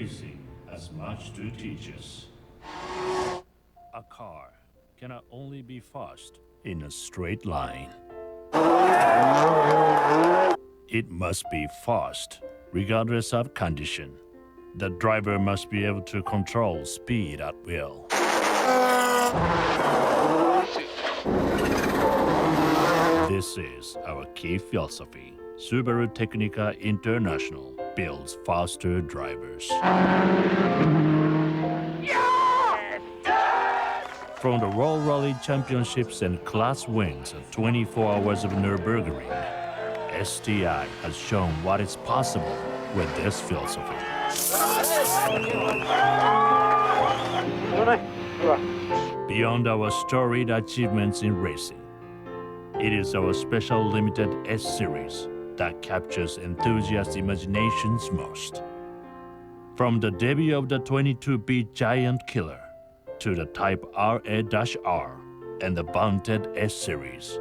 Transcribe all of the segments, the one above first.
Racing has much to teach us. A car cannot only be fast in a straight line. It must be fast regardless of condition. The driver must be able to control speed at will. This is our key philosophy. Subaru Technica International builds faster drivers. From the World Rally Championships and class wins at 24 hours of Nürburgring, STI has shown what is possible with this philosophy. Beyond our storied achievements in racing, it is our special limited S-Series that captures enthusiast imaginations most. From the debut of the 22-beat Giant Killer to the Type RA-R and the vaunted S-Series.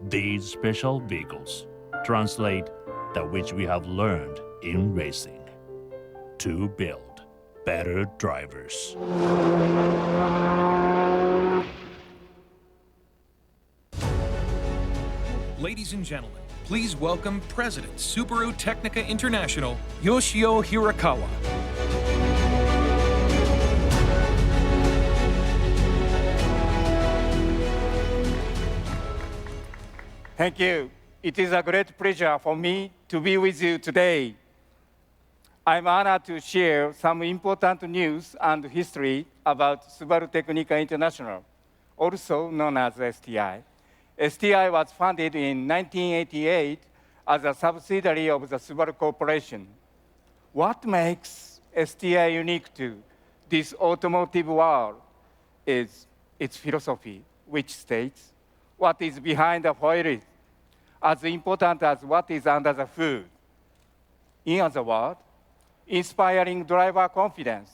These special vehicles translate that which we have learned in racing to build better drivers. Ladies and gentlemen, please welcome President Subaru Technica International, Yoshio Hirakawa. Thank you. It is a great pleasure for me to be with you today. I'm honored to share some important news and history about Subaru Technica International, also known as STI. STI was founded in 1988 as a subsidiary of the Subaru Corporation. What makes STI unique to this automotive world is its philosophy, which states, what is behind the foil is as important as what is under the hood. In other words, inspiring driver confidence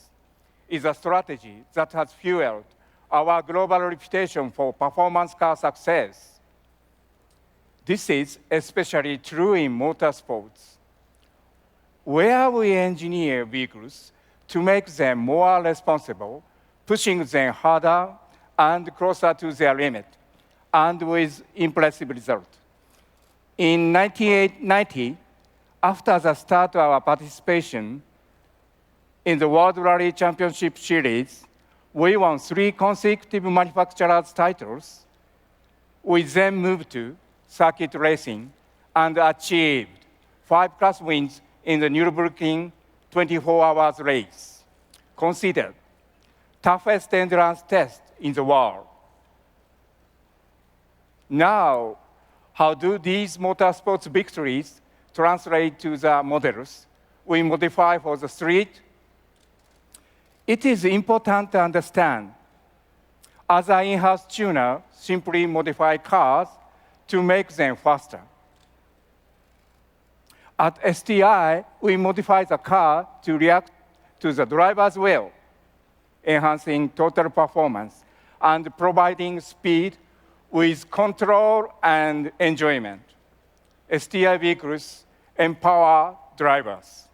is a strategy that has fueled our global reputation for performance car success. This is especially true in motorsports, where we engineer vehicles to make them more responsible, pushing them harder and closer to their limit, and with impressive results. In 1990, after the start of our participation in the World Rally Championship Series, we won 3 consecutive manufacturers' titles. We then moved to circuit racing and achieved 5 class wins in the Nürburgring 24-hour race, considered toughest endurance test in the world. Now, how do these motorsports victories translate to the models we modify for the street? It is important to understand, as an in-house tuner simply modify cars to make them faster. At STI, we modify the car to react to the driver's will, enhancing total performance and providing speed with control and enjoyment. STI vehicles empower drivers.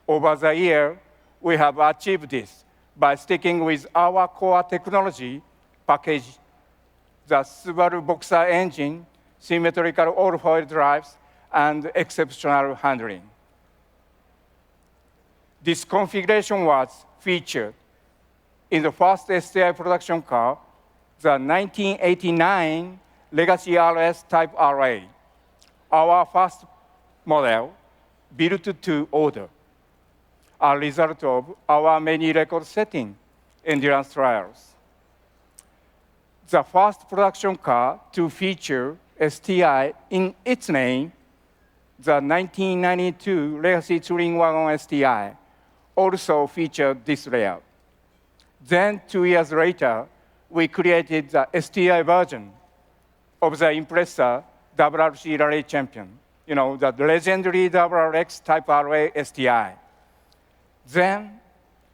Over the year, we have achieved this by sticking with our core technology package, the Subaru Boxer engine, symmetrical all-foil drives, and exceptional handling. This configuration was featured in the first STI production car, the 1989 Legacy RS Type RA, our first model built to order, a result of our many record-setting endurance trials. The first production car to feature STI in its name, the 1992 Legacy Touring Wagon STI, also featured this layout. Then, 2 years later, we created the STI version of the Impreza WRC Rally Champion, the legendary WRX Type RA STI. Then,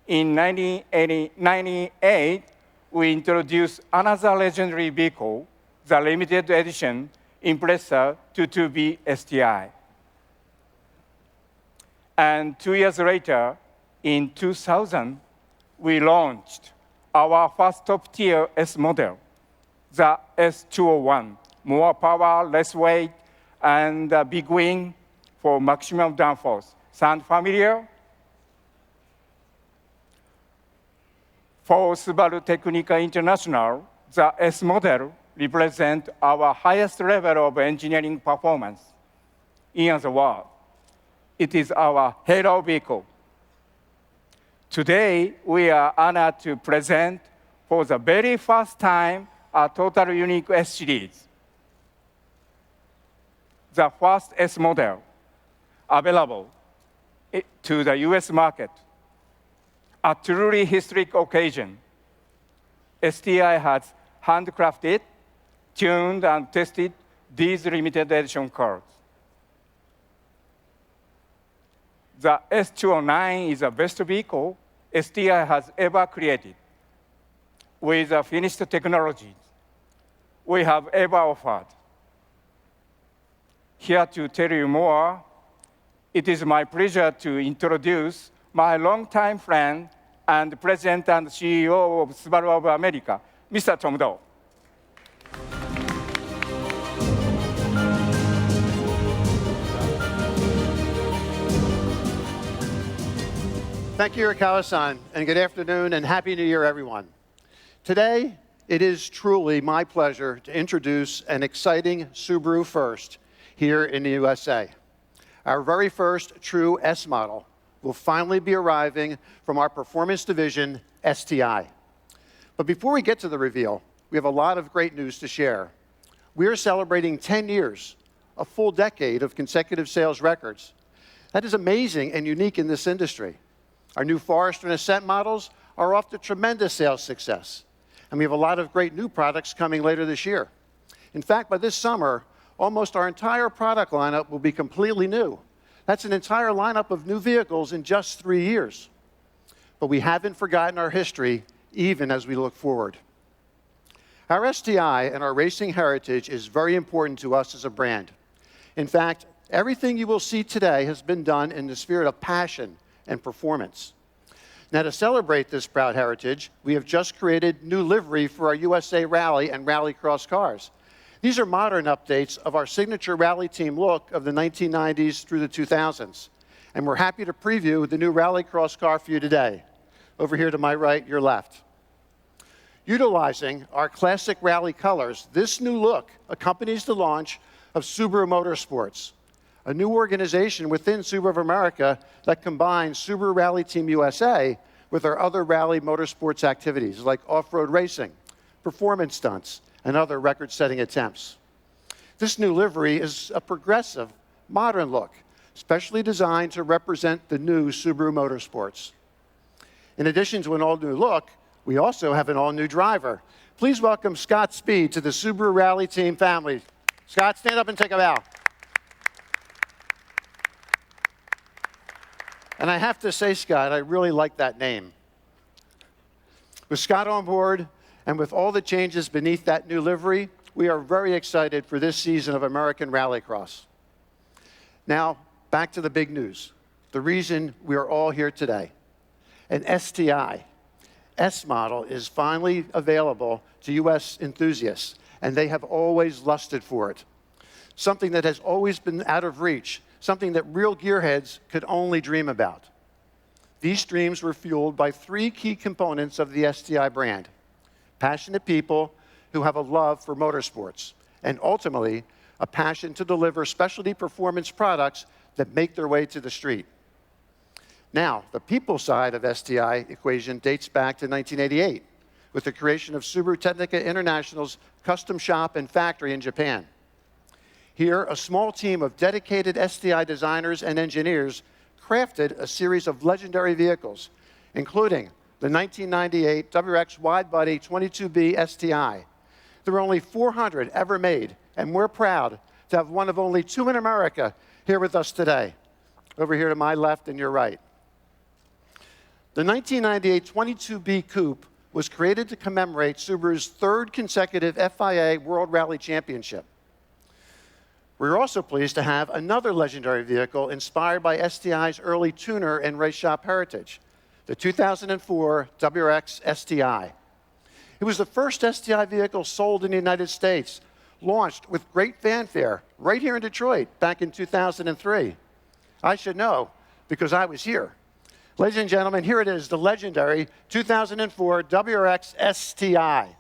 in 1998, we introduced another legendary vehicle, the limited edition Impreza 22B STI. And 2 years later, in 2000, we launched our first top-tier S model, the S209. More power, less weight, and a big wing for maximum downforce. Sound familiar? For Subaru Technica International, the S model represents our highest level of engineering performance. In other words, it is our hero vehicle. Today, we are honored to present for the very first time a total unique S series. The first S model available to the US market. A truly historic occasion. STI has handcrafted, tuned, and tested these limited edition cars. The S209 is the best vehicle STI has ever created with the finished technologies we have ever offered. Here to tell you more, it is my pleasure to introduce my longtime friend and President and CEO of Subaru of America, Mr. Tom Doe. Thank you, Hirakawa-san, and good afternoon and Happy New Year, everyone. Today, it is truly my pleasure to introduce an exciting Subaru first here in the USA. Our very first true S model will finally be arriving from our performance division, STI. But before we get to the reveal, we have a lot of great news to share. We are celebrating 10 years, a full decade of consecutive sales records. That is amazing and unique in this industry. Our new Forester and Ascent models are off to tremendous sales success. And we have a lot of great new products coming later this year. In fact, by this summer, almost our entire product lineup will be completely new. That's an entire lineup of new vehicles in just 3 years. But we haven't forgotten our history, even as we look forward. Our STI and our racing heritage is very important to us as a brand. In fact, everything you will see today has been done in the spirit of passion and performance. Now, to celebrate this proud heritage, we have just created new livery for our USA Rally and Rallycross cars. These are modern updates of our signature rally team look of the 1990s through the 2000s. And we're happy to preview the new Rallycross car for you today. Over here to my right, your left. Utilizing our classic rally colors, this new look accompanies the launch of Subaru Motorsports, a new organization within Subaru of America that combines Subaru Rally Team USA with our other rally motorsports activities like off-road racing, performance stunts, and other record-setting attempts. This new livery is a progressive, modern look, specially designed to represent the new Subaru Motorsports. In addition to an all-new look, we also have an all-new driver. Please welcome Scott Speed to the Subaru Rally Team family. Scott, stand up and take a bow. And I have to say, Scott, I really like that name. With Scott on board, and with all the changes beneath that new livery, we are very excited for this season of American Rallycross. Now, back to the big news, the reason we are all here today. An STI S model is finally available to US enthusiasts, and they have always lusted for it. Something that has always been out of reach, something that real gearheads could only dream about. These dreams were fueled by 3 key components of the STI brand: passionate people who have a love for motorsports, and ultimately, a passion to deliver specialty performance products that make their way to the street. Now, the people side of STI equation dates back to 1988, with the creation of Subaru Technica International's custom shop and factory in Japan. Here, a small team of dedicated STI designers and engineers crafted a series of legendary vehicles, including the 1998 WX wide-body 22B STI. There were only 400 ever made, and we're proud to have one of only 2 in America here with us today. Over here to my left and your right. The 1998 22B Coupe was created to commemorate Subaru's 3rd consecutive FIA World Rally Championship. We're also pleased to have another legendary vehicle inspired by STI's early tuner and race shop heritage, the 2004 WX STI. It was the first STI vehicle sold in the United States, launched with great fanfare right here in Detroit back in 2003. I should know, because I was here. Ladies and gentlemen, here it is, the legendary 2004 WRX STI.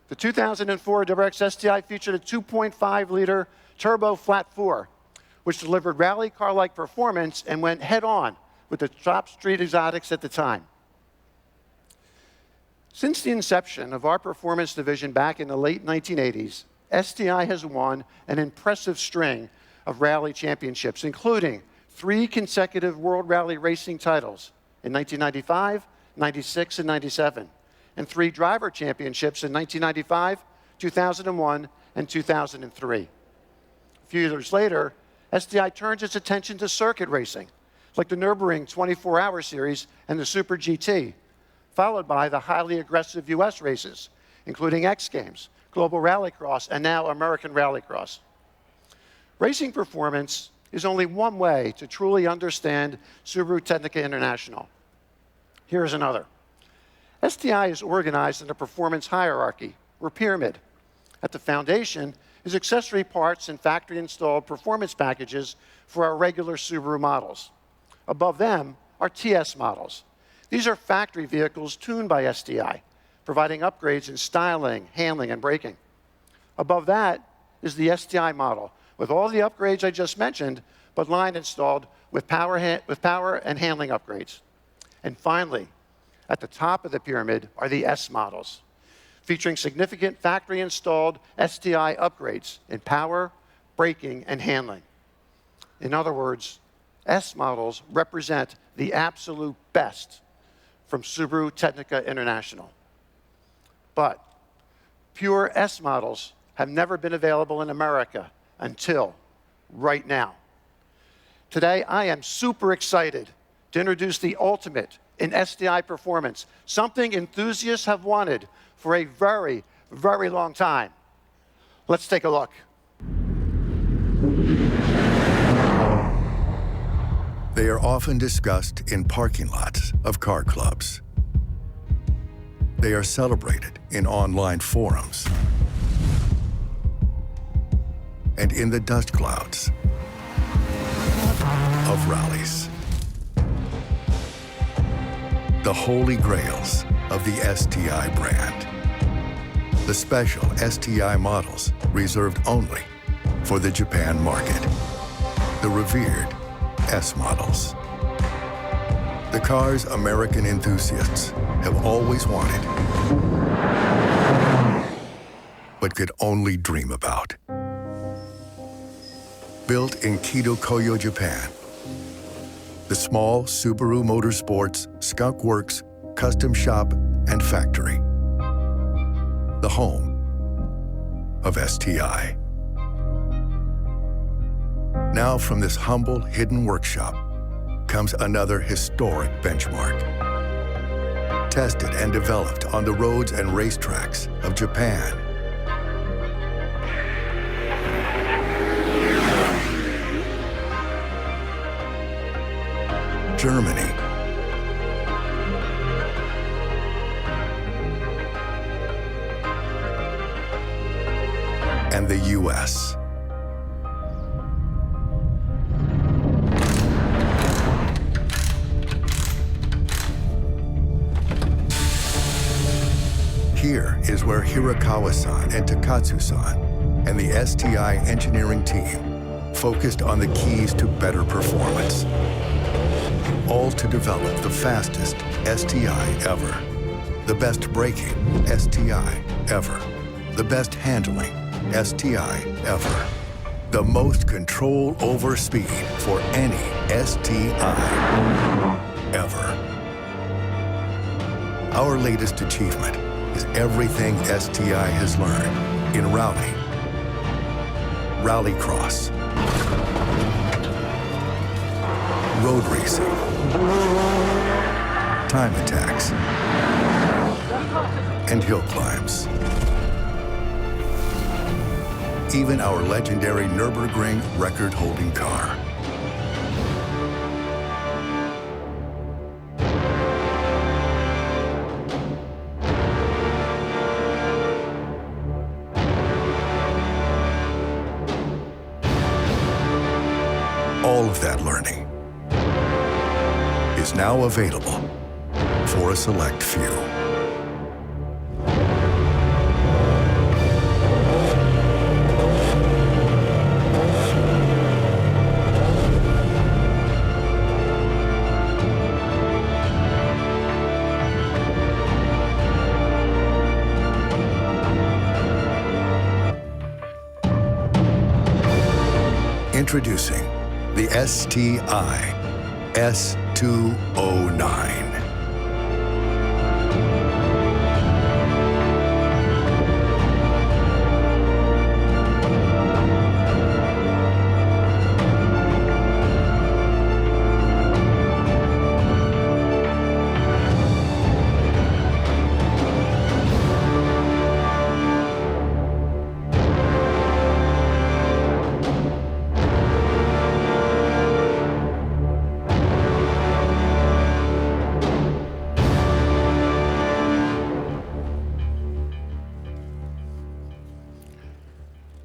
The 2004 WRX STI featured a 2.5-liter turbo flat four, which delivered rally car-like performance and went head-on with the top street exotics at the time. Since the inception of our performance division back in the late 1980s, STI has won an impressive string of rally championships, including 3 consecutive World Rally Racing titles in 1995, 96, and 97, and 3 driver championships in 1995, 2001, and 2003. A few years later, STI turns its attention to circuit racing, like the Nürburgring 24-hour series and the Super GT, followed by the highly aggressive US races, including X Games, Global Rallycross, and now American Rallycross. Racing performance is only one way to truly understand Subaru Technica International. Here's another. STI is organized in a performance hierarchy, or pyramid. At the foundation is accessory parts and factory-installed performance packages for our regular Subaru models. Above them are TS models. These are factory vehicles tuned by STI, providing upgrades in styling, handling, and braking. Above that is the STI model, with all the upgrades I just mentioned, but line installed with power and handling upgrades. And finally, at the top of the pyramid are the S models, featuring significant factory-installed STI upgrades in power, braking, and handling. In other words, S models represent the absolute best from Subaru Technica International. But pure S models have never been available in America until right now. Today, I am super excited to introduce the ultimate in STI performance, something enthusiasts have wanted for a very, very long time. Let's take a look. They are often discussed in parking lots of car clubs. They are celebrated in online forums and in the dust clouds of rallies. The holy grails of the STI brand. The special STI models reserved only for the Japan market. The revered S models. The cars American enthusiasts have always wanted, but could only dream about. Built in Kido-Koyo, Japan, the small Subaru Motorsports Skunk Works custom shop and factory. The home of STI. Now from this humble, hidden workshop comes another historic benchmark. Tested and developed on the roads and racetracks of Japan. Germany. And the US. Here is where Hirakawa-san and Takatsu-san and the STI engineering team focused on the keys to better performance. All to develop the fastest STI ever, the best braking STI ever, the best handling STI ever, the most control over speed for any STI ever. Our latest achievement is everything STI has learned in rally, rallycross, road racing, time attacks, and hill climbs. even our legendary Nürburgring record-holding car. All of that learning is now available for a select few. Introducing the STI S209.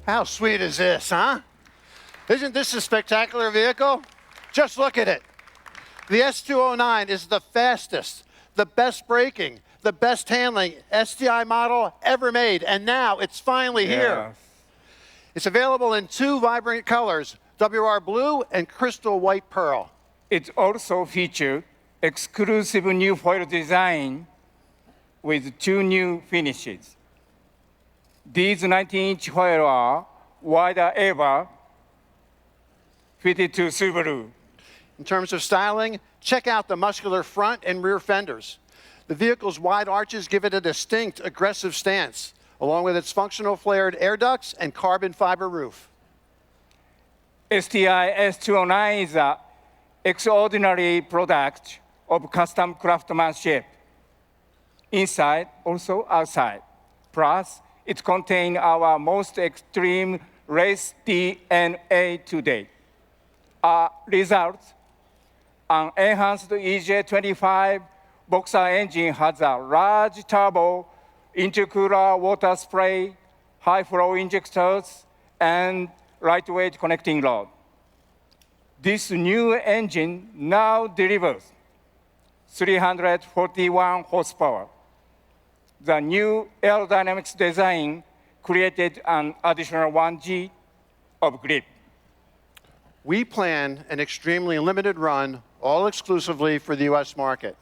How sweet is this, huh? Isn't this a spectacular vehicle? Just look at it. The S209 is the fastest, the best braking, the best handling STI model ever made, and now it's finally here. It's available in two vibrant colors, WR Blue and Crystal White Pearl. It also features exclusive new foil design with two new finishes. These 19-inch foils are wider ever, fitted to Subaru. In terms of styling, check out the muscular front and rear fenders. The vehicle's wide arches give it a distinct, aggressive stance, along with its functional flared air ducts and carbon fiber roof. STI S209 is an extraordinary product of custom craftsmanship, inside, also outside. Plus, it contains our most extreme race DNA to date. Result, an enhanced EJ25 boxer engine has a large turbo, intercooler water spray, high flow injectors, and lightweight connecting rod. This new engine now delivers 341 horsepower. The new aerodynamics design created an additional 1G of grip. We plan an extremely limited run, all exclusively for the US market.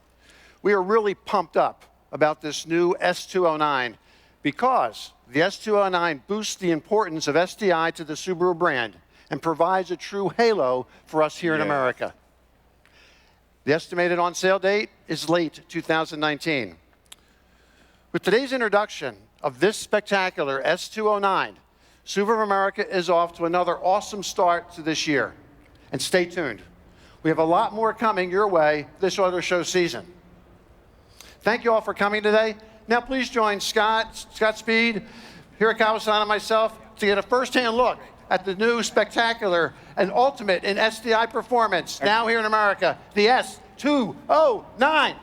We are really pumped up about this new S209 because the S209 boosts the importance of STI to the Subaru brand and provides a true halo for us here in America. The estimated on-sale date is late 2019. With today's introduction of this spectacular S209, Subaru America is off to another awesome start to this year. And stay tuned. We have a lot more coming your way this auto show season. Thank you all for coming today. Now please join Scott Speed, Hirakawa-san, and myself to get a first-hand look at the new spectacular and ultimate in STI performance, now here in America, the S209.